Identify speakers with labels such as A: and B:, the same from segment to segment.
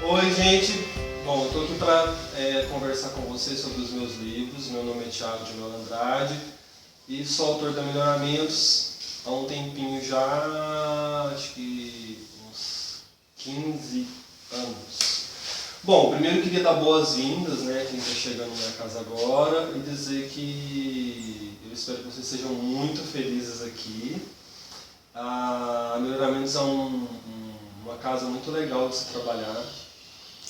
A: Oi, gente! Bom, eu estou aqui para conversar com vocês sobre os meus livros. Meu nome é Thiago de Melo Andrade e sou autor da Melhoramentos há um tempinho já, acho que uns 15 anos. Bom, primeiro eu queria dar boas-vindas, né, quem está chegando na minha casa agora, e dizer que eu espero que vocês sejam muito felizes aqui. A Melhoramentos é uma casa muito legal de se trabalhar.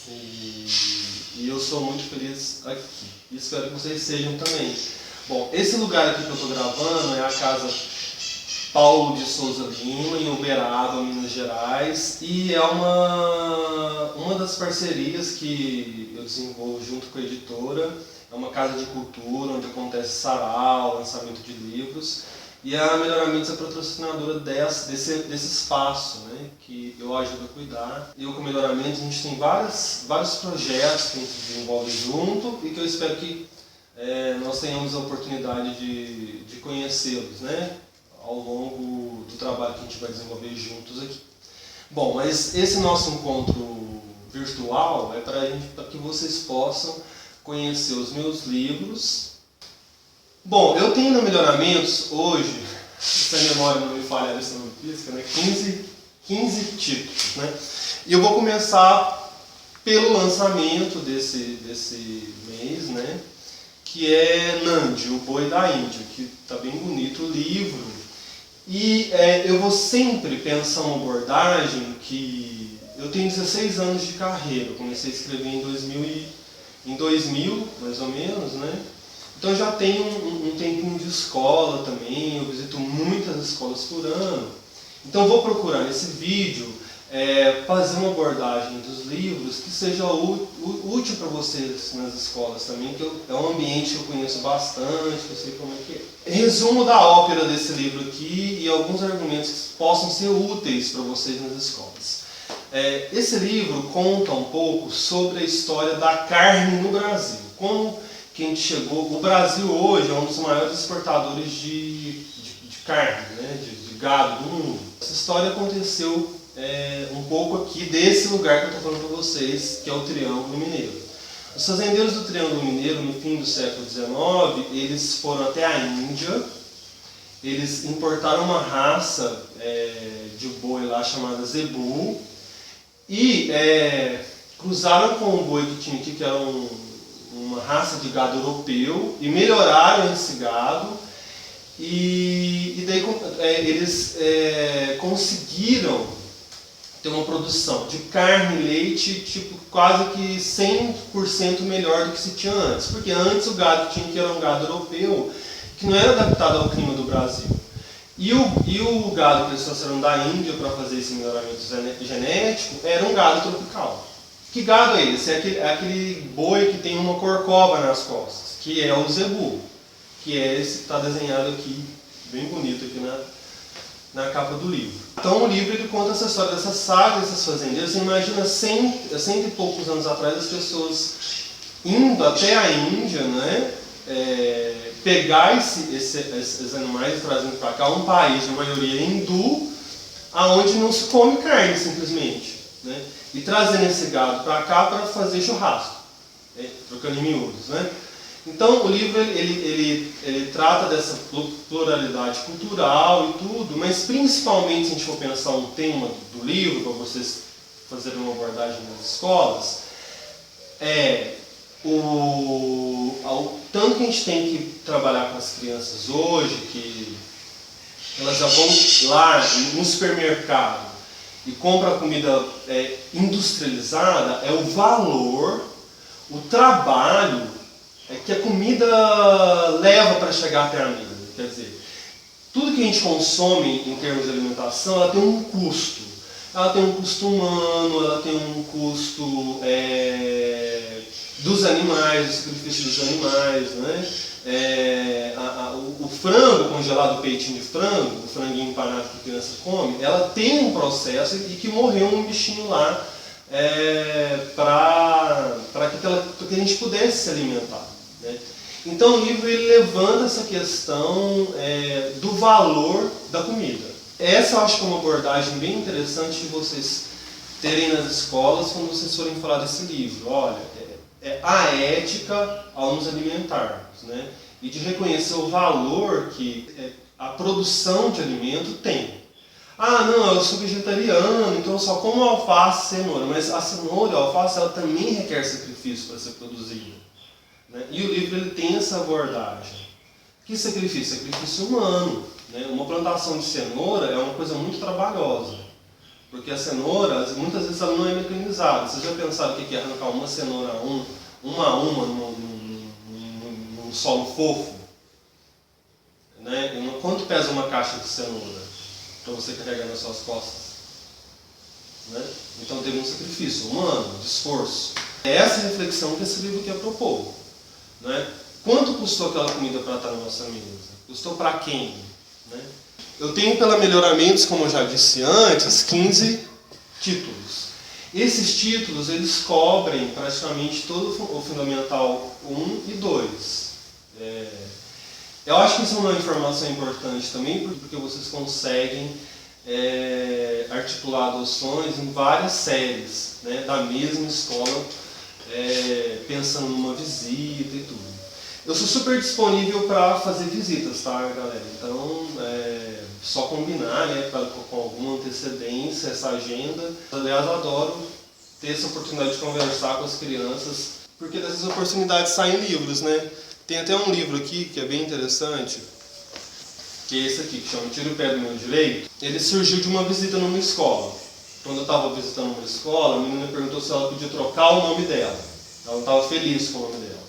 A: E eu sou muito feliz aqui. E espero que vocês sejam também. Bom, esse lugar aqui que eu estou gravando é a casa Paulo de Souza Lima, em Uberaba, Minas Gerais. E é uma das parcerias que eu desenvolvo junto com a editora. É uma casa de cultura, onde acontece sarau, lançamento de livros. E a Melhoramentos é patrocinadora desse espaço, né, que eu ajudo a cuidar. Eu com Melhoramentos, a gente tem vários projetos que a gente desenvolve junto e que eu espero que nós tenhamos a oportunidade de conhecê-los, né, ao longo do trabalho que a gente vai desenvolver juntos aqui. Bom, mas esse nosso encontro virtual é para que vocês possam conhecer os meus livros. Bom, eu tenho no Melhoramentos hoje, se a memória não me falha, se não me pisca, né, 15 títulos, né? E eu vou começar pelo lançamento desse mês, né, que é Nandi, o Boi da Índia, que está bem bonito o livro. E eu vou sempre pensar uma abordagem que... Eu tenho 16 anos de carreira, eu comecei a escrever em 2000, mais ou menos, né? Então eu já tenho um tempinho de escola também, eu visito muitas escolas por ano. Então eu vou procurar nesse vídeo fazer uma abordagem dos livros que seja útil para vocês nas escolas também, que é um ambiente que eu conheço bastante, que eu sei como é que é. Resumo da ópera desse livro aqui e alguns argumentos que possam ser úteis para vocês nas escolas. Esse livro conta um pouco sobre a história da carne no Brasil. Como que a gente chegou. O Brasil hoje é um dos maiores exportadores de carne, né, de gado do mundo. Essa história aconteceu um pouco aqui desse lugar que eu estou falando para vocês, que é o Triângulo Mineiro. Os fazendeiros do Triângulo Mineiro, no fim do século XIX, eles foram até a Índia, eles importaram uma raça de boi lá chamada zebu e cruzaram com um boi que tinha aqui, que era uma raça de gado europeu, e melhoraram esse gado e daí eles conseguiram ter uma produção de carne e leite tipo, quase que 100% melhor do que se tinha antes, porque antes o gado que tinha que era um gado europeu que não era adaptado ao clima do Brasil, e o gado que eles trouxeram da Índia para fazer esse melhoramento genético era um gado tropical. Que gado é esse? É aquele boi que tem uma corcova nas costas, que é o zebu, que é esse que está desenhado aqui, bem bonito aqui na capa do livro. Então o livro ele conta essa história dessa saga desses fazendeiros. Você imagina 100 e poucos anos atrás as pessoas indo até a Índia, né, pegar esses animais e trazendo para cá, um país de maioria hindu, aonde não se come carne simplesmente, né? E trazendo esse gado para cá para fazer churrasco, trocando em miúdos, né? Então o livro ele trata dessa pluralidade cultural e tudo, mas principalmente se a gente for pensar um tema do livro, para vocês fazerem uma abordagem nas escolas, tanto que a gente tem que trabalhar com as crianças hoje, que elas já vão lá no supermercado e compra comida industrializada, é o valor, o trabalho que a comida leva para chegar até a mesa. Quer dizer, tudo que a gente consome em termos de alimentação, ela tem um custo. Ela tem um custo humano, ela tem um custo dos animais, do sacrifício dos animais, né? O frango congelado, o peitinho de frango, o franguinho empanado que a criança come, ela tem um processo e que morreu um bichinho lá para que a gente pudesse se alimentar, né? Então o livro ele levanta essa questão do valor da comida. Essa eu acho que é uma abordagem bem interessante de vocês terem nas escolas quando vocês forem falar desse livro. Olha, a ética ao nos alimentarmos, né? E de reconhecer o valor que a produção de alimento tem. Ah, não, eu sou vegetariano, então eu só como alface e cenoura. Mas a cenoura e a alface ela também requer sacrifício para ser produzida, né? E o livro ele tem essa abordagem. Que sacrifício? Sacrifício humano, né? Uma plantação de cenoura é uma coisa muito trabalhosa. Porque a cenoura, muitas vezes ela não é mecanizada. Vocês já pensaram o que é arrancar uma cenoura uma a uma num solo fofo? Né? Quanto pesa uma caixa de cenoura para você carregar nas suas costas? Né? Então teve um sacrifício humano, de esforço. É essa reflexão que esse livro quer propor. Né? Quanto custou aquela comida para estar na nossa mesa? Custou para quem? Né? Eu tenho pela Melhoramentos, como eu já disse antes, 15 títulos. Esses títulos eles cobrem praticamente todo o Fundamental 1 e 2. Eu acho que isso é uma informação importante também, porque vocês conseguem articular adoções em várias séries, né, da mesma escola, pensando numa visita e tudo. Eu sou super disponível para fazer visitas, tá, galera? Então, só combinar, né, com alguma antecedência essa agenda. Aliás, eu adoro ter essa oportunidade de conversar com as crianças, porque dessas oportunidades saem livros, né? Tem até um livro aqui que é bem interessante, que é esse aqui, que chama Tira o Pé do Meu Direito. Ele surgiu de uma visita numa escola. Quando eu estava visitando uma escola, a menina perguntou se ela podia trocar o nome dela. Ela não estava feliz com o nome dela.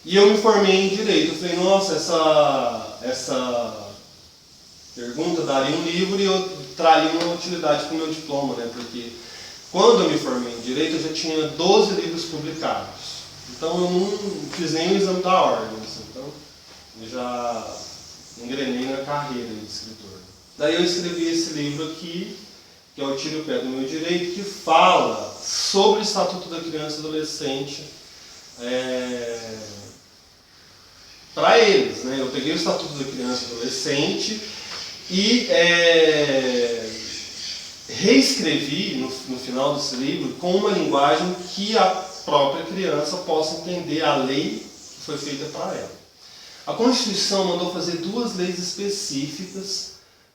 A: E eu me formei em Direito. Eu falei, nossa, essa pergunta daria um livro e eu traria uma utilidade para o meu diploma, né? Porque quando eu me formei em Direito, eu já tinha 12 livros publicados. Então eu não fiz nem o exame da ordem. Assim, então eu já engrenei na carreira de escritor. Daí eu escrevi esse livro aqui, que é o Tire o Pé do Meu Direito, que fala sobre o Estatuto da Criança e Adolescente para eles, né? Eu peguei o Estatuto da Criança e Adolescente e reescrevi no final desse livro com uma linguagem que a própria criança possa entender a lei que foi feita para ela. A Constituição mandou fazer 2 leis específicas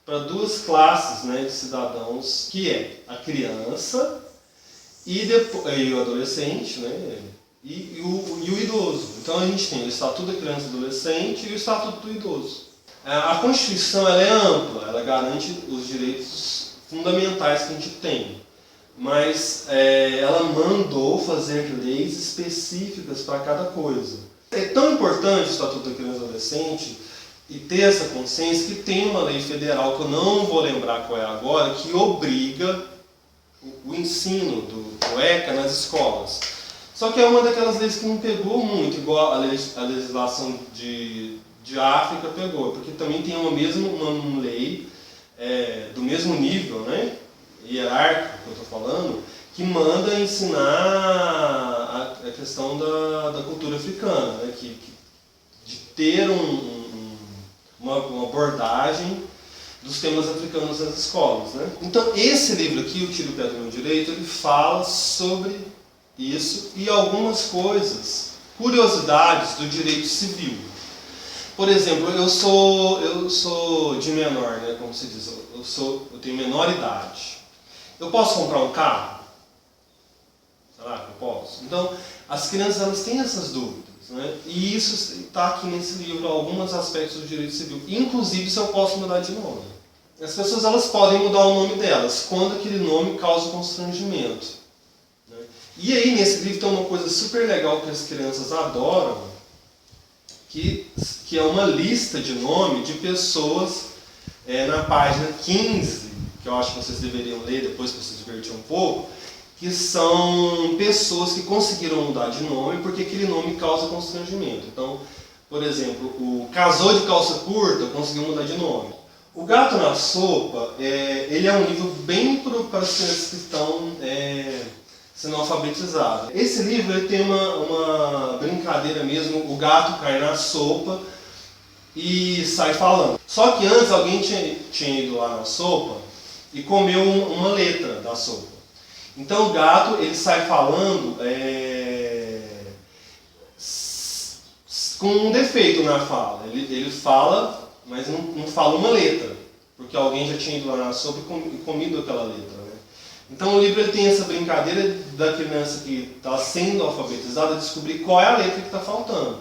A: para 2 classes, né, de cidadãos, que é a criança e o adolescente, né, e o idoso. Então a gente tem o Estatuto da Criança e Adolescente e o Estatuto do Idoso. A Constituição ela é ampla, ela garante os direitos fundamentais que a gente tem, mas ela mandou fazer leis específicas para cada coisa. É tão importante o Estatuto da Criança e Adolescente e ter essa consciência que tem uma lei federal, que eu não vou lembrar qual é agora, que obriga o ensino do ECA nas escolas. Só que é uma daquelas leis que não pegou muito, igual a legislação de África pegou, porque também tem uma lei do mesmo nível, né, hierárquico que eu estou falando, que manda ensinar a questão da cultura africana, né, de ter uma abordagem dos temas africanos nas escolas. Né? Então esse livro aqui, o Tire o Pé do Meu Direito, ele fala sobre isso e algumas coisas, curiosidades do direito civil. Por exemplo, eu sou de menor, né, como se diz, eu tenho menor idade. Eu posso comprar um carro? Será que eu posso? Então, as crianças elas têm essas dúvidas, né? E isso está aqui nesse livro, alguns aspectos do direito civil, inclusive se eu posso mudar de nome. As pessoas elas podem mudar o nome delas quando aquele nome causa constrangimento. Né? E aí nesse livro tem uma coisa super legal que as crianças adoram, que é uma lista de nome de pessoas na página 15, que eu acho que vocês deveriam ler depois para se divertir um pouco, que são pessoas que conseguiram mudar de nome porque aquele nome causa constrangimento. Então, por exemplo, o casou de calça curta conseguiu mudar de nome. O Gato na Sopa, ele é um livro bem para as crianças que estão sendo alfabetizadas. Esse livro ele tem uma brincadeira mesmo, o gato cai na sopa e sai falando. Só que antes alguém tinha ido lá na sopa e comeu uma letra da sopa. Então o gato ele sai falando com um defeito na fala. Ele fala, mas não fala uma letra, porque alguém já tinha ido lá sobre e comido aquela letra. Né? Então o livro ele tem essa brincadeira da criança que está sendo alfabetizada descobrir qual é a letra que está faltando,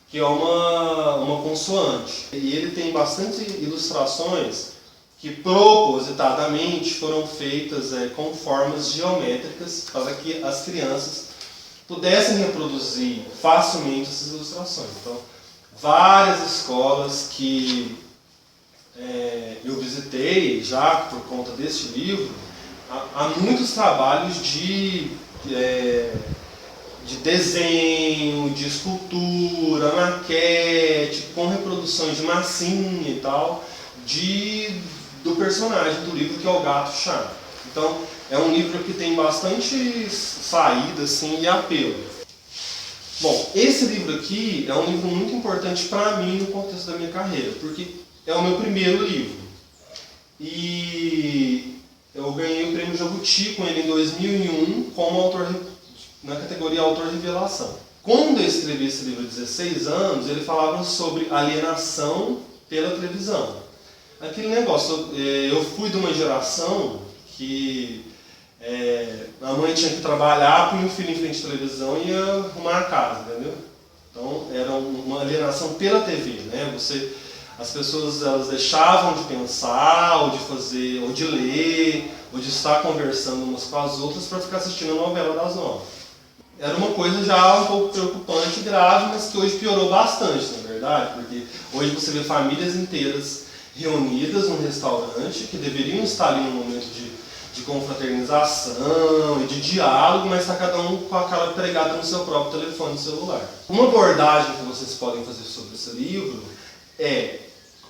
A: que é uma consoante. E ele tem bastante ilustrações que propositadamente foram feitas com formas geométricas para que as crianças pudessem reproduzir facilmente essas ilustrações. Então, várias escolas que eu visitei já por conta deste livro, há muitos trabalhos de desenho, de escultura, maquete, com reproduções de massinha e tal, do personagem do livro, que é o Gato Chato. Então, é um livro que tem bastante saída assim, e apelo. Bom, esse livro aqui é um livro muito importante para mim no contexto da minha carreira, porque é o meu primeiro livro. E eu ganhei o prêmio Jabuti com ele em 2001 como autor, na categoria Autor Revelação. Quando eu escrevi esse livro há 16 anos, ele falava sobre alienação pela televisão. Aquele negócio, eu fui de uma geração que a mãe tinha que trabalhar, punha o filho em frente à televisão e ia arrumar a casa, entendeu? Então era uma alienação pela TV, né? As pessoas elas deixavam de pensar, ou de fazer, ou de ler, ou de estar conversando umas com as outras para ficar assistindo a novela das 9. Era uma coisa já um pouco preocupante e grave, mas que hoje piorou bastante, na verdade, porque hoje você vê famílias inteiras reunidas num restaurante que deveriam estar ali num momento de confraternização e de diálogo, mas está cada um com a cara pregada no seu próprio telefone celular. Uma abordagem que vocês podem fazer sobre esse livro é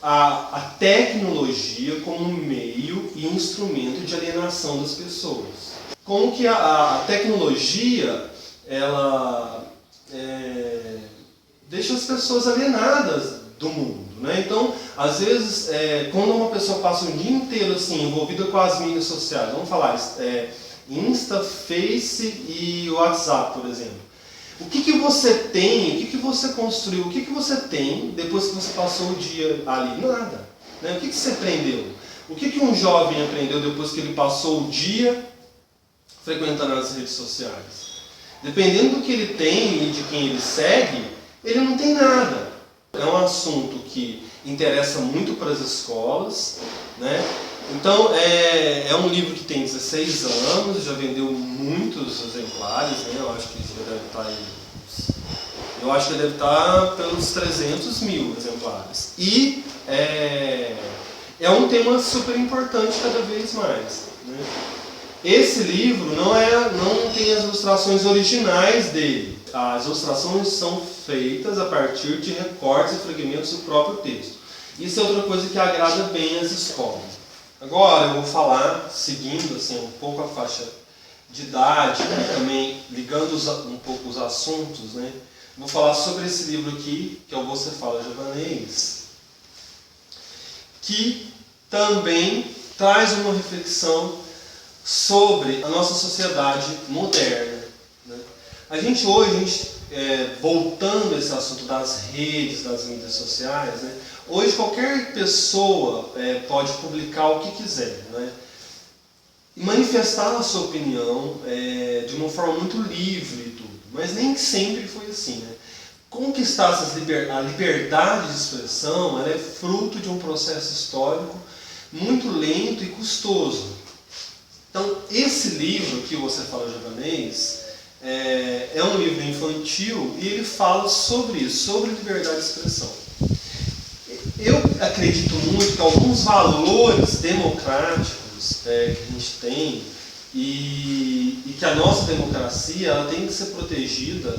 A: a tecnologia como meio e instrumento de alienação das pessoas. Como que a tecnologia ela deixa as pessoas alienadas do mundo. Né? Então, às vezes, quando uma pessoa passa um dia inteiro assim, envolvida com as mídias sociais, vamos falar Insta, Face e WhatsApp, por exemplo. O que você tem, o que você construiu, o que você tem depois que você passou o dia ali? Nada. Né? O que você aprendeu? O que um jovem aprendeu depois que ele passou o dia frequentando as redes sociais? Dependendo do que ele tem e de quem ele segue, ele não tem nada. É um assunto que interessa muito para as escolas, né? Então, é um livro que tem 16 anos, já vendeu muitos exemplares, né? Eu acho que ele deve estar pelos 300 mil exemplares. E é um tema super importante cada vez mais, né? Esse livro não tem as ilustrações originais dele. As ilustrações são feitas a partir de recortes e fragmentos do próprio texto. Isso é outra coisa que agrada bem as escolas. Agora eu vou falar, seguindo assim, um pouco a faixa de idade, né, também ligando um pouco os assuntos, né? Vou falar sobre esse livro aqui, que é o Você Fala Javanês, que também traz uma reflexão sobre a nossa sociedade moderna. Né? A gente hoje, voltando a esse assunto das redes, das mídias sociais, né? Hoje qualquer pessoa pode publicar o que quiser, né? E manifestar a sua opinião de uma forma muito livre e tudo, mas nem sempre foi assim. Né? Conquistar a liberdade de expressão ela é fruto de um processo histórico muito lento e custoso. Então, esse livro que Você Fala Javanês é um livro infantil e ele fala sobre isso, sobre liberdade de expressão. Eu acredito muito que alguns valores democráticos que a gente tem e que a nossa democracia ela tem que ser protegida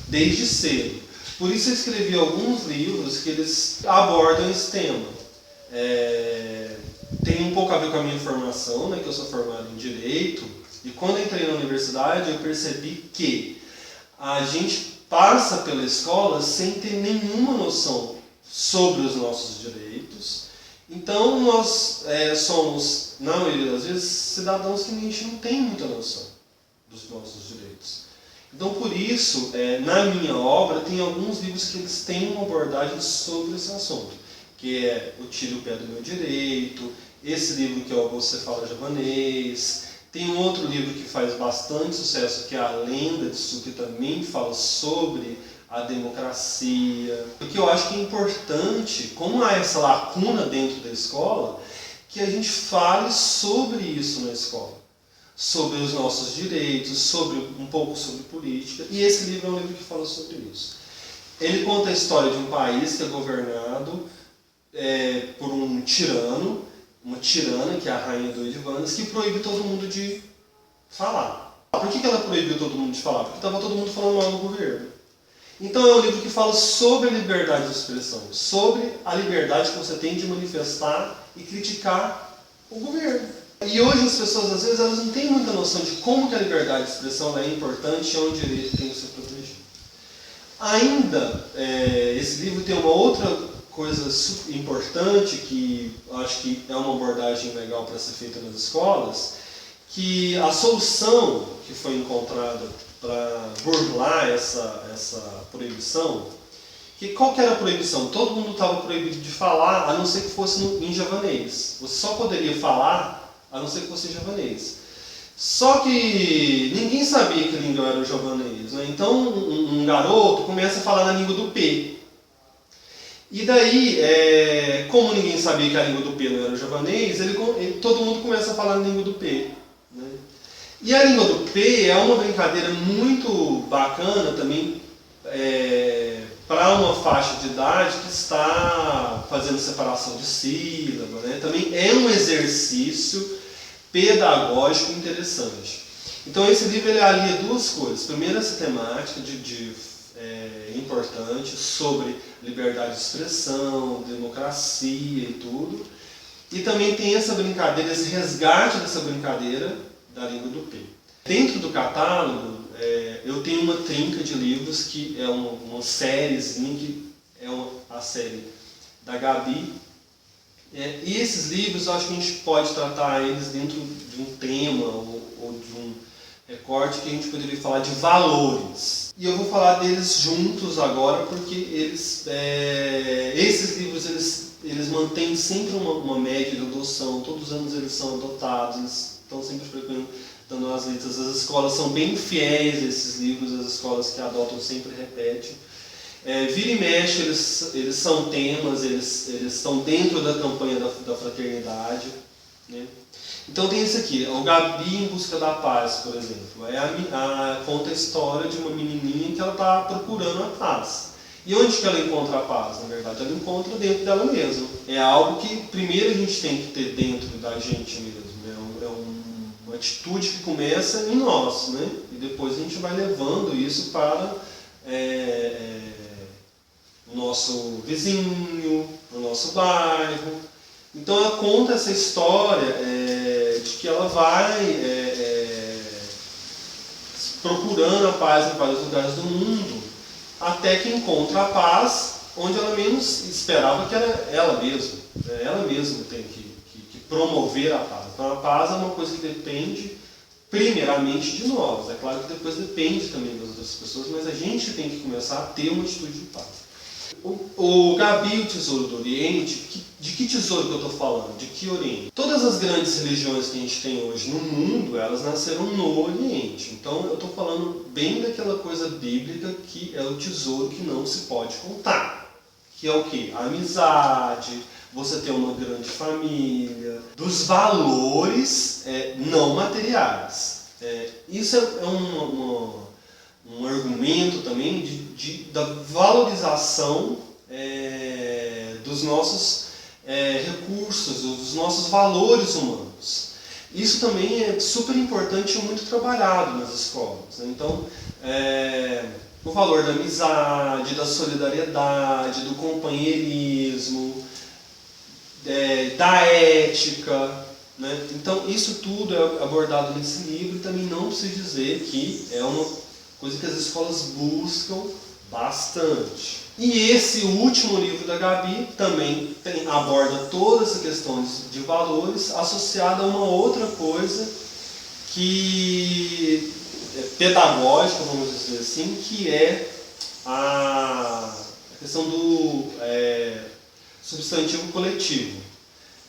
A: desde cedo. Por isso eu escrevi alguns livros que eles abordam esse tema. Tem um pouco a ver com a minha formação, né, que eu sou formado em Direito, e quando eu entrei na universidade eu percebi que a gente passa pela escola sem ter nenhuma noção sobre os nossos direitos. Então nós somos na maioria das vezes, cidadãos que a gente não tem muita noção dos nossos direitos. Então, por isso, na minha obra, tem alguns livros que eles têm uma abordagem sobre esse assunto, que é o Tire o Pé do Meu Direito, esse livro que é o Você Fala Javanês. Tem um outro livro que faz bastante sucesso, que é A Lenda de Su, que também fala sobre a democracia. Porque eu acho que é importante, como há essa lacuna dentro da escola, que a gente fale sobre isso na escola. Sobre os nossos direitos, um pouco sobre política. E esse livro é um livro que fala sobre isso. Ele conta a história de um país que é governado por um tirano, uma tirana, que é a rainha do Edvanas, que proíbe todo mundo de falar. Por que ela proibiu todo mundo de falar? Porque estava todo mundo falando mal do governo. Então é um livro que fala sobre a liberdade de expressão, sobre a liberdade que você tem de manifestar e criticar o governo. E hoje as pessoas, às vezes, elas não têm muita noção de como que a liberdade de expressão é importante e é um direito que tem que ser protegido. Ainda, esse livro tem uma outra coisa importante, que acho que é uma abordagem legal para ser feita nas escolas, que a solução que foi encontrada para burlar essa proibição, que qual que era a proibição? Todo mundo estava proibido de falar, a não ser que fosse em javanês. Você só poderia falar, a não ser que fosse em javanês. Só que ninguém sabia que língua era o javanês, né? Então um garoto começa a falar na língua do P. E daí, como ninguém sabia que a língua do P não era o javanês, todo mundo começa a falar na língua do P. Né? E a língua do P é uma brincadeira muito bacana também para uma faixa de idade que está fazendo separação de sílaba. Né? Também é um exercício pedagógico interessante. Então esse livro ele alia duas coisas. Primeiro, essa temática importante sobre liberdade de expressão, democracia e tudo. E também tem essa brincadeira, esse resgate dessa brincadeira da língua do P. Dentro do catálogo, eu tenho uma trinca de livros que é uma sériezinha, que é a série da Gabi. E esses livros, eu acho que a gente pode tratar eles dentro de um tema ou de um recorte que a gente poderia falar de valores. E eu vou falar deles juntos agora, porque esses livros eles mantêm sempre uma média de adoção. Todos os anos eles são adotados, eles estão sempre frequentando as letras. As escolas são bem fiéis a esses livros, as escolas que adotam sempre repetem. Vira e mexe, eles são temas, eles estão dentro da campanha da fraternidade. Né? Então tem esse aqui, o Gabi em Busca da Paz, por exemplo. Conta a história de uma menininha que ela está procurando a paz. E onde que ela encontra a paz? Na verdade, ela encontra dentro dela mesma. É algo que primeiro a gente tem que ter dentro da gente mesmo. Uma atitude que começa em nós, né? E depois a gente vai levando isso para o nosso vizinho, o nosso bairro. Então ela conta essa história de que ela vai procurando a paz em vários lugares do mundo, até que encontra a paz onde ela menos esperava, que era ela mesma. Ela mesma tem que promover a paz. Então a paz é uma coisa que depende primeiramente de nós. É claro que depois depende também das outras pessoas, mas a gente tem que começar a ter uma atitude de paz. O Gabi e o Tesouro do Oriente, de que tesouro que eu estou falando? De que Oriente? Todas as grandes religiões que a gente tem hoje no mundo, elas nasceram no Oriente. Então eu estou falando bem daquela coisa bíblica que é o tesouro que não se pode contar. Que é o quê? A amizade, você ter uma grande família, dos valores não materiais. Isso é um argumento também da valorização dos nossos recursos, dos nossos valores humanos. Isso também é super importante e muito trabalhado nas escolas. Né? Então, o valor da amizade, da solidariedade, do companheirismo, da ética. Né? Então, isso tudo é abordado nesse livro e também não preciso dizer que é uma coisa que as escolas buscam bastante. E esse último livro da Gabi também aborda toda essa questão de valores associada a uma outra coisa que é pedagógica, vamos dizer assim, que é a questão do substantivo coletivo.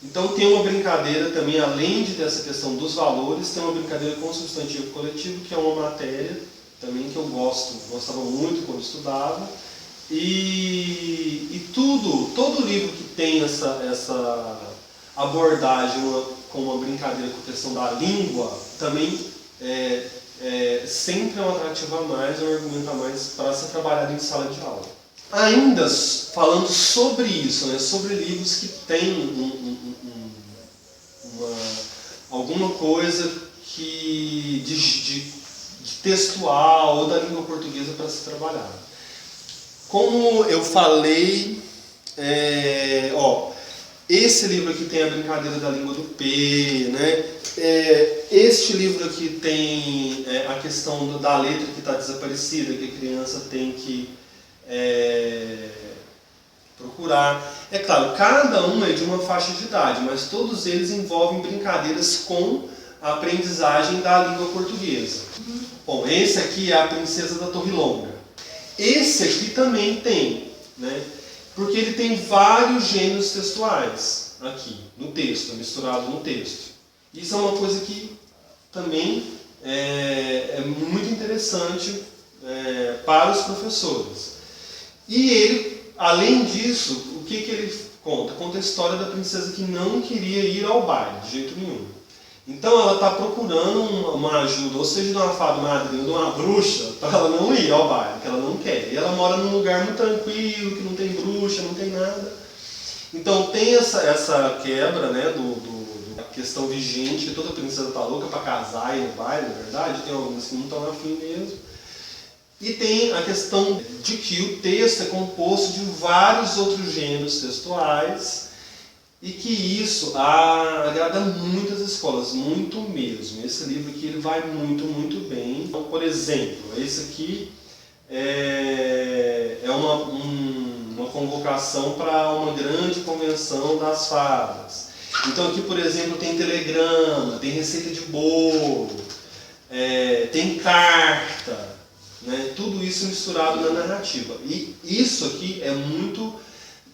A: Então tem uma brincadeira também, além de dessa questão dos valores, tem uma brincadeira com o substantivo coletivo, que é uma matéria também que eu gostava muito quando estudava. E todo livro que tem essa abordagem com uma brincadeira com a questão da língua, também sempre é um atrativo a mais, um argumento a mais para ser trabalhado em sala de aula. Ainda falando sobre isso, né, sobre livros que têm alguma coisa de textual ou da língua portuguesa para ser trabalhada. Como eu falei, esse livro aqui tem a brincadeira da língua do P, né? Este livro aqui tem a questão da letra que está desaparecida, que a criança tem que procurar. É claro, cada um é de uma faixa de idade, mas todos eles envolvem brincadeiras com a aprendizagem da língua portuguesa. Bom, esse aqui é a Princesa da Torre Longa. Esse aqui também tem, né? Porque ele tem vários gêneros textuais aqui no texto, misturado no texto. Isso é uma coisa que também é muito interessante para os professores. E ele, além disso, o que ele conta? Conta a história da princesa que não queria ir ao baile, de jeito nenhum. Então ela está procurando uma ajuda, ou seja, de uma fada madrinha, de uma bruxa, para ela não ir ao baile, que ela não quer. E ela mora num lugar muito tranquilo, que não tem bruxa, não tem nada. Então tem essa quebra, né, da questão vigente, que toda princesa está louca para casar e ir no baile, na verdade. Tem algumas que não estão afim mesmo. E tem a questão de que o texto é composto de vários outros gêneros textuais, e que isso agrada muitas escolas, muito mesmo. Esse livro aqui ele vai muito, muito bem. Então, por exemplo, esse aqui é uma convocação para uma grande convenção das fadas. Então aqui, por exemplo, tem telegrama, tem receita de bolo, tem carta, né? Tudo isso misturado na narrativa. E isso aqui é muito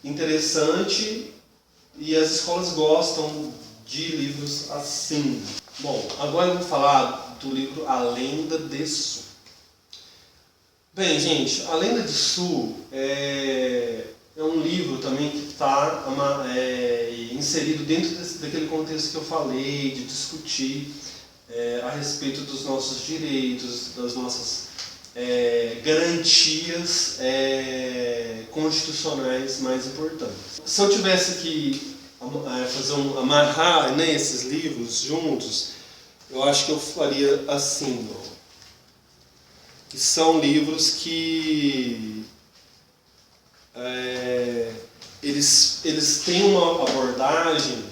A: interessante. E as escolas gostam de livros assim. Bom, agora eu vou falar do livro A Lenda de Su. Bem, gente, A Lenda de Su é um livro também que está inserido dentro daquele contexto que eu falei, de discutir a respeito dos nossos direitos, das nossas garantias constitucionais mais importantes. Se eu tivesse que amarrar, né, esses livros juntos, eu acho que eu faria assim, que são livros que eles têm uma abordagem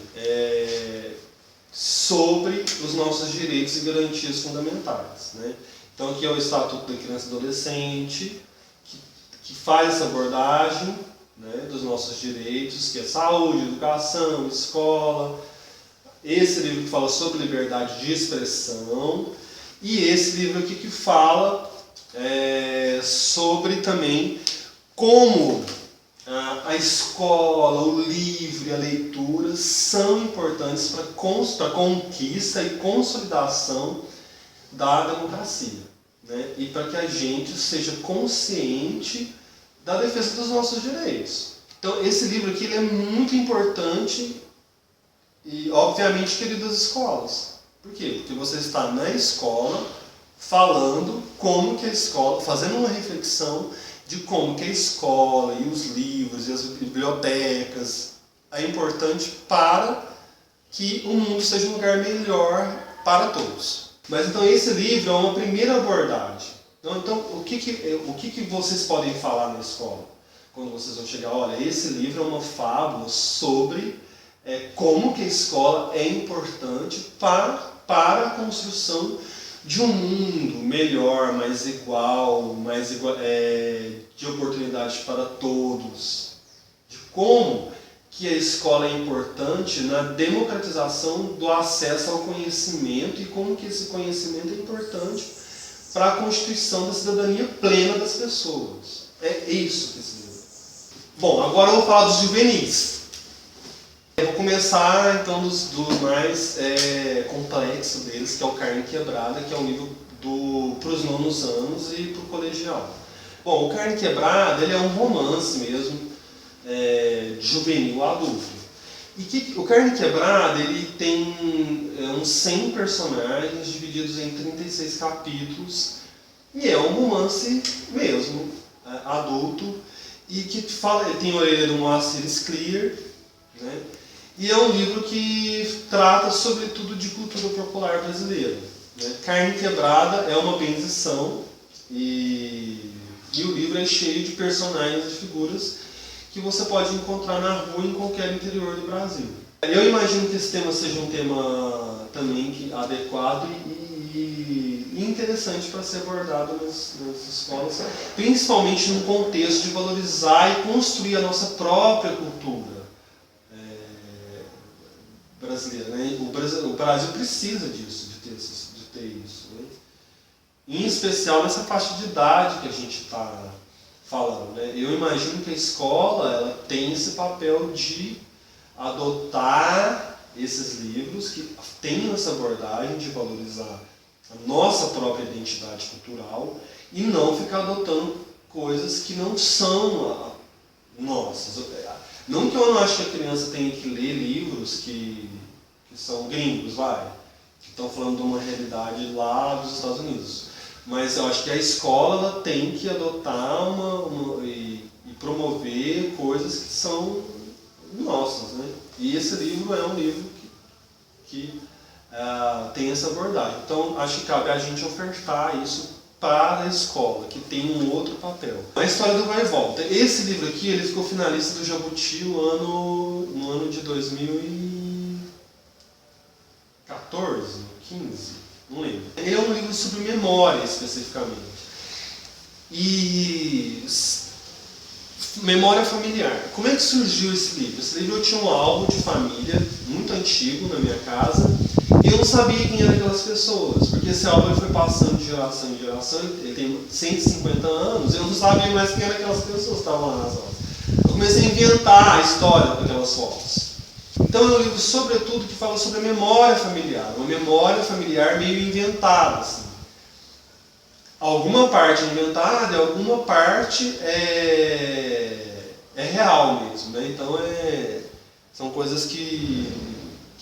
A: sobre os nossos direitos e garantias fundamentais, né? Então aqui é o Estatuto da Criança e Adolescente, que faz essa abordagem, né, dos nossos direitos, que é saúde, educação, escola. Esse livro que fala sobre liberdade de expressão. E esse livro aqui que fala sobre também como a escola, o livro e a leitura são importantes para a conquista e consolidação da democracia, né? E para que a gente seja consciente da defesa dos nossos direitos. Então esse livro aqui ele é muito importante e obviamente querido das escolas. Por quê? Porque você está na escola falando como que a escola, fazendo uma reflexão de como que a escola e os livros e as bibliotecas é importante para que o mundo seja um lugar melhor para todos. Mas então esse livro é uma primeira abordagem. Então o que vocês podem falar na escola? Quando vocês vão chegar, olha, esse livro é uma fábula sobre como que a escola é importante para a construção de um mundo melhor, mais igual, de oportunidades para todos, de como que a escola é importante na democratização do acesso ao conhecimento e como que esse conhecimento é importante para a constituição da cidadania plena das pessoas. É isso que esse livro. Bom, agora eu vou falar dos juvenis. Eu vou começar então do mais complexo deles, que é o Carne Quebrada, que é um livro para os nonos anos e para o colegial. Bom, o Carne Quebrada ele é um romance mesmo, juvenil adulto. E o Carne Quebrada ele tem uns 100 personagens divididos em 36 capítulos e é um romance mesmo, adulto, e que tem a orelha do Moacir Scliar, né? E é um livro que trata sobretudo de cultura popular brasileira, né? Carne Quebrada é uma bendição e o livro é cheio de personagens e figuras que você pode encontrar na rua em qualquer interior do Brasil. Eu imagino que esse tema seja um tema também adequado e interessante para ser abordado nas escolas, principalmente no contexto de valorizar e construir a nossa própria cultura brasileira. Né? O Brasil precisa disso, de ter isso. Né? Em especial nessa faixa de idade que a gente está falando, né? Eu imagino que a escola ela tem esse papel de adotar esses livros que tenham essa abordagem de valorizar a nossa própria identidade cultural e não ficar adotando coisas que não são nossas. Não que eu não acho que a criança tenha que ler livros que são gringos, que estão falando de uma realidade lá dos Estados Unidos. Mas eu acho que a escola ela tem que adotar e promover coisas que são nossas, né? E esse livro é um livro que tem essa abordagem. Então, acho que cabe a gente ofertar isso para a escola, que tem um outro papel. A história do vai e volta. Esse livro aqui ele ficou finalista do Jabuti no ano de 2014, 15. Não lembro. Ele é um livro sobre memória, especificamente. E memória familiar. Como é que surgiu esse livro? Esse livro eu tinha um álbum de família muito antigo na minha casa e eu não sabia quem eram aquelas pessoas, porque esse álbum foi passando de geração em geração, ele tem 150 anos, eu não sabia mais quem eram aquelas pessoas que estavam lá nas fotos. Eu comecei a inventar a história daquelas fotos. Então é um livro, sobretudo, que fala sobre a memória familiar, uma memória familiar meio inventada. Assim. Alguma parte é inventada e alguma parte é real mesmo. Né? Então são coisas que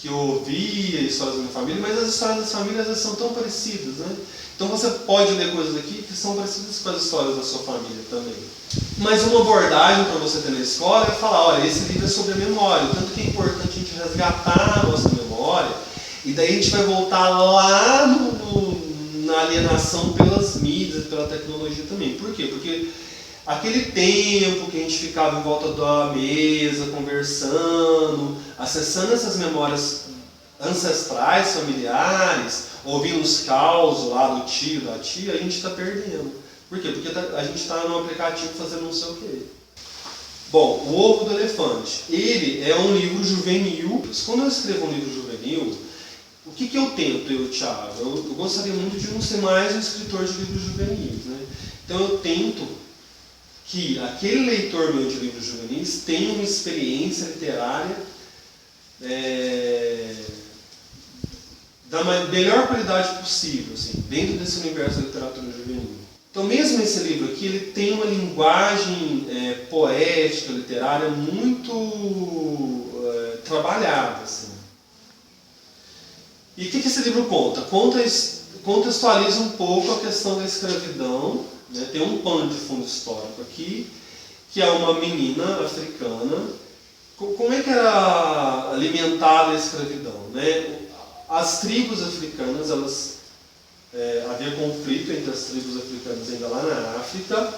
A: eu ouvia, histórias da minha família, mas as histórias das famílias são tão parecidas. Né? Então você pode ler coisas aqui que são parecidas com as histórias da sua família também. Mas uma abordagem para você ter na escola é falar, olha, esse livro é sobre a memória, o tanto que é importante a gente resgatar a nossa memória, e daí a gente vai voltar lá na alienação pelas mídias, pela tecnologia também. Por quê? Porque aquele tempo que a gente ficava em volta da mesa, conversando, acessando essas memórias ancestrais, familiares, ouvindo os causos lá do tio, da tia, a gente está perdendo. Por quê? Porque a gente está no aplicativo fazendo não sei o quê. Bom, O Ovo do Elefante. Ele é um livro juvenil. Quando eu escrevo um livro juvenil, o que eu tento, Thiago? Eu gostaria muito de não ser mais um escritor de livros juvenis. Né? Então eu tento que aquele leitor meu de livros juvenis tenha uma experiência literária da melhor qualidade possível, assim, dentro desse universo da literatura juvenil. Então, mesmo esse livro aqui, ele tem uma linguagem poética, literária, muito trabalhada. Assim. E o que esse livro conta? Contextualiza um pouco a questão da escravidão. Né? Tem um pano de fundo histórico aqui, que é uma menina africana. Como é que era alimentada a escravidão? Né? As tribos africanas, havia conflito entre as tribos africanas ainda lá na África,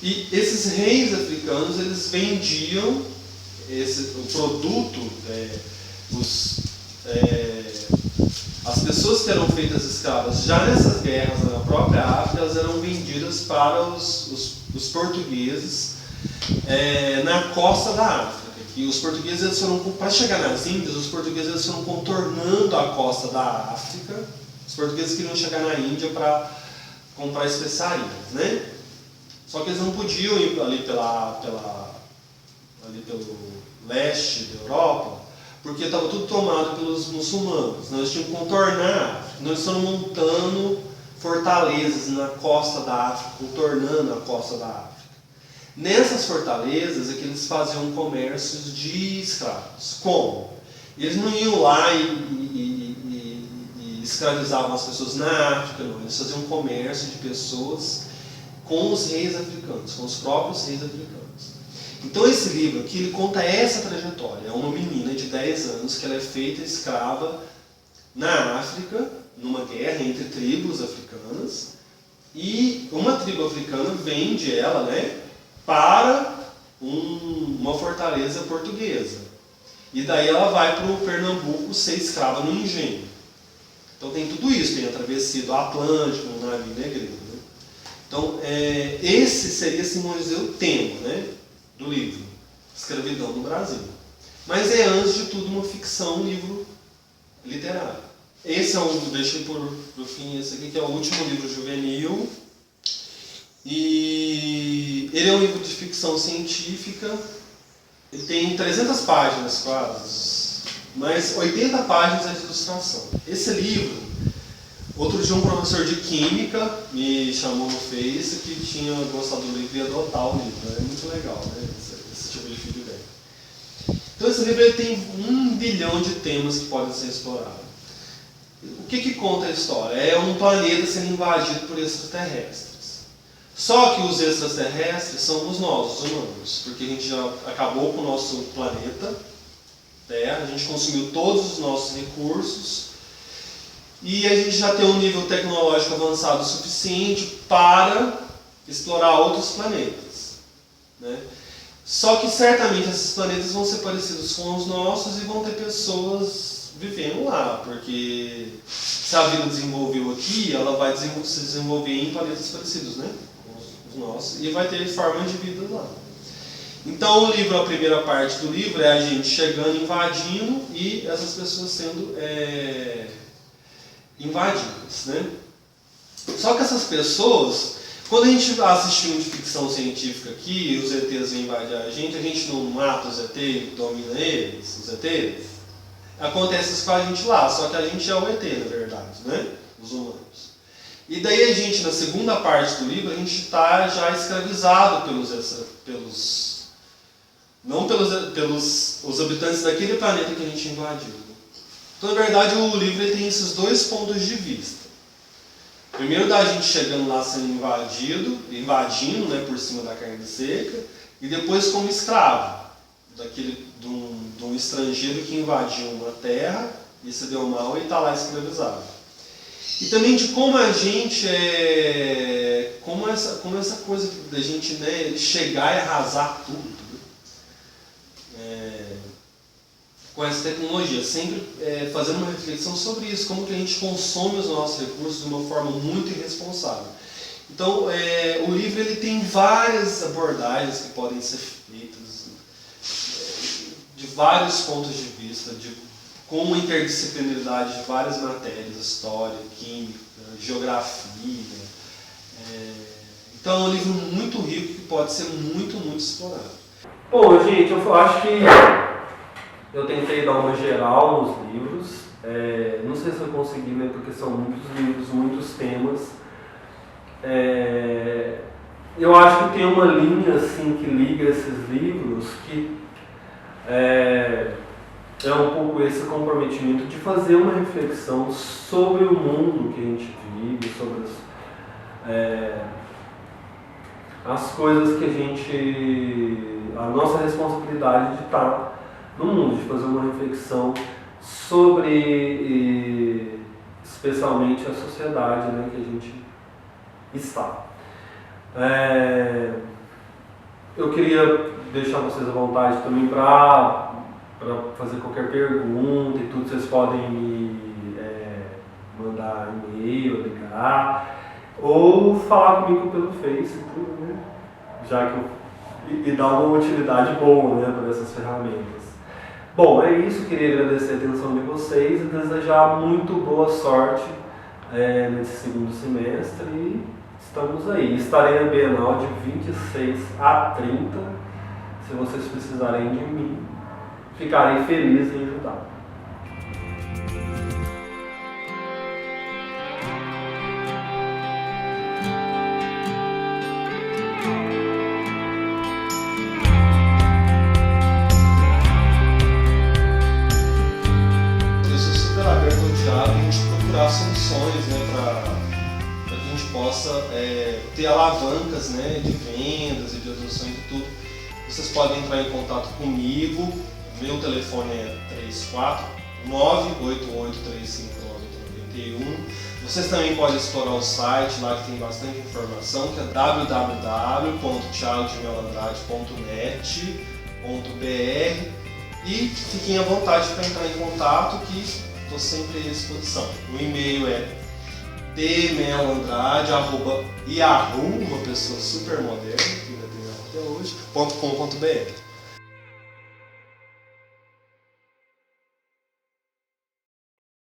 A: e esses reis africanos eles vendiam o produto, as pessoas que eram feitas escravas já nessas guerras na própria África, elas eram vendidas para os portugueses na costa da África. E os portugueses, eles foram, para chegar nas Índias, os portugueses eles foram contornando a costa da África. Os portugueses queriam chegar na Índia para comprar especiarias, né? Só que eles não podiam ir ali pelo leste da Europa, porque estava tudo tomado pelos muçulmanos. Nós tínhamos que contornar. Nós estamos montando fortalezas na costa da África, contornando a costa da África. Nessas fortalezas é que eles faziam comércios de escravos. Como? Eles não iam lá e escravizavam as pessoas na África, não. Eles faziam comércio de pessoas com os reis africanos, com os próprios reis africanos. Então esse livro aqui, ele conta essa trajetória. É uma menina de 10 anos que ela é feita escrava na África, numa guerra entre tribos africanas, e uma tribo africana vende ela, né, para uma fortaleza portuguesa. E daí ela vai para o Pernambuco ser escrava no engenho. Então tem tudo isso, tem a travessia do Atlântico, no navio negreiro. Né? Então esse seria, assim, vamos dizer, o tema, né, do livro, Escravidão no Brasil. Mas é, antes de tudo, uma ficção, um livro literário. Esse é deixei por fim esse aqui, que é o último livro juvenil. E ele é um livro de ficção científica. Ele tem 300 páginas quase, mas 80 páginas é de ilustração. Esse livro, outro dia um professor de química me chamou no Face que tinha gostado do livro e ia adotar o livro. É muito legal, né? Esse tipo de feedback. Então esse livro ele tem 1 bilhão de temas que podem ser explorados. O que conta a história? É um planeta sendo invadido por extraterrestres. Só que os extraterrestres somos nós, os humanos, porque a gente já acabou com o nosso planeta Terra, a gente consumiu todos os nossos recursos e a gente já tem um nível tecnológico avançado o suficiente para explorar outros planetas, né? Só que certamente esses planetas vão ser parecidos com os nossos e vão ter pessoas vivendo lá, porque se a vida desenvolveu aqui, ela vai se desenvolver em planetas parecidos, né? Nossa, e vai ter formas de vida lá. Então o livro, a primeira parte do livro é a gente chegando, invadindo e essas pessoas sendo invadidas, né? Só que essas pessoas, quando a gente assiste filme de ficção científica aqui, os ETs vêm invadir a gente não mata os ETs e domina eles, os ETs. Acontece isso com a gente lá, só que a gente é o ET, na verdade, né? Os humanos. E daí a gente, na segunda parte do livro, a gente está já escravizado pelos habitantes daquele planeta que a gente invadiu. Então, na verdade, o livro ele tem esses 2 pontos de vista. Primeiro da gente chegando lá sendo invadindo, né, por cima da carne seca, e depois como escravo, de um estrangeiro que invadiu uma terra e se deu mal e está lá escravizado. E também de como a gente como essa coisa da gente, né, chegar e arrasar tudo, né? Com essa tecnologia, sempre fazendo uma reflexão sobre isso, como que a gente consome os nossos recursos de uma forma muito irresponsável. Então, o livro ele tem várias abordagens que podem ser feitas de vários pontos de vista, com interdisciplinaridade de várias matérias, história, química, geografia. Então é um livro muito rico que pode ser muito, muito explorado. Bom, gente, eu acho que eu tentei dar uma geral nos livros. Não sei se eu consegui, né, porque são muitos livros, muitos temas. Eu acho que tem uma linha assim, que liga esses livros que é um pouco esse comprometimento de fazer uma reflexão sobre o mundo que a gente vive, sobre as coisas que a nossa responsabilidade de estar no mundo, de fazer uma reflexão sobre, especialmente, a sociedade, né, que a gente está. Eu queria deixar vocês à vontade também para fazer qualquer pergunta e tudo, vocês podem me
B: mandar e-mail, ligar, ou falar comigo pelo Face, tudo, né? Já que e dar uma utilidade boa, né, para essas ferramentas. Bom, é isso, queria agradecer a atenção de vocês e desejar muito boa sorte nesse segundo semestre e estamos aí. Estarei na Bienal de 26 a 30, se vocês precisarem de mim, ficarei feliz em ajudar.
A: Procurar soluções, né, para que a gente possa ter alavancas, né, de vendas e de adoção de tudo. Vocês podem entrar em contato comigo, meu telefone é 34988359091. Vocês também podem explorar o site, lá que tem bastante informação, que é www.thiagodemelandrade.net.br, e fiquem à vontade para entrar em contato, que estou sempre à disposição. O e-mail é tmelandrade@yahoo, uma pessoa super moderna, que ainda tem até hoje, .com.br.